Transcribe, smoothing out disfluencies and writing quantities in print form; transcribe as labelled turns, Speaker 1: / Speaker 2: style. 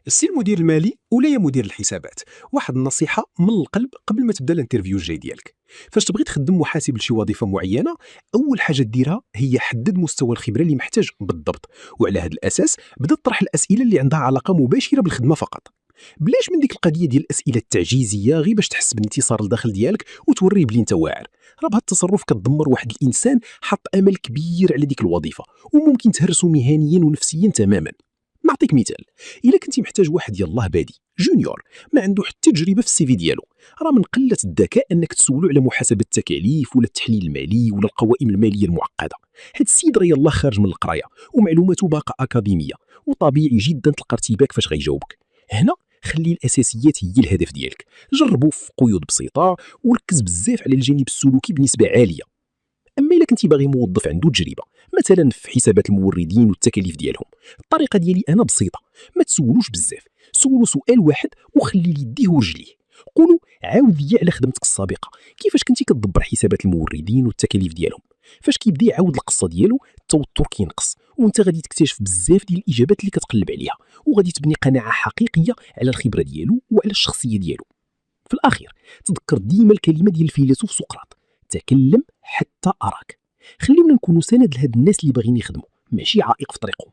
Speaker 1: السي المدير المالي ولا يا مدير الحسابات، واحد النصيحه من القلب قبل ما تبدا الانترفيو الجاي ديالك. فاش تبغي تخدم محاسب لشي وظيفه معينه، اول حاجه ديرها هي حدد مستوى الخبره اللي محتاج بالضبط، وعلى هذا الاساس بدا تطرح الاسئله اللي عندها علاقه مباشره بالخدمه فقط. بلاش من ديك القضيه ديال الاسئله التعجيزيه غير باش تحس بالانتصار لداخل ديالك وتوريه بلي انت واعر. راه بهذا التصرف كتدمر واحد الانسان حط امل كبير على ديك الوظيفه، وممكن تهرسه مهنيا ونفسيا تماما. نعطيك مثال، الا كنتي محتاج واحد يلاه بادي جونيور ما عنده حتى تجربه في السي في ديالو، راه من قله الذكاء انك تسولو على محاسبه التكاليف ولا التحليل المالي ولا القوائم الماليه المعقده. هاد السيد راه يلاه خارج من القرايه ومعلوماته باقه اكاديميه، وطبيعي جدا تلقى ارتباك فاش غيجاوبك. هنا خلي الاساسيات هي الهدف ديالك، جربوا في قيود بسيطه وركز بزاف على الجانب السلوكي بنسبه عاليه. اما الا كنتي باغي موظف عنده تجربه مثلا في حسابات الموردين والتكاليف ديالهم، الطريقه ديالي انا بسيطه، ما تسولوش بزاف، سولو سؤال واحد وخلي ليه ورجليه. قولوا عاود لي على خدمتك السابقه، كيفاش كنتي كتدبر حسابات الموردين والتكاليف ديالهم. فاش كيبدا يعاود القصه ديالو التوتر كينقص، وانت غادي تكتشف بزاف ديال الاجابات اللي كتقلب عليها، وغادي تبني قناعه حقيقيه على الخبره ديالو وعلى الشخصيه ديالو. في الاخير تذكر ديما الكلمه ديال الفيلسوف سقراط: تكلم حتى اراك. خلينا نكونوا سند لهاد الناس اللي باغيين يخدموا، ماشي عائق في طريقهم.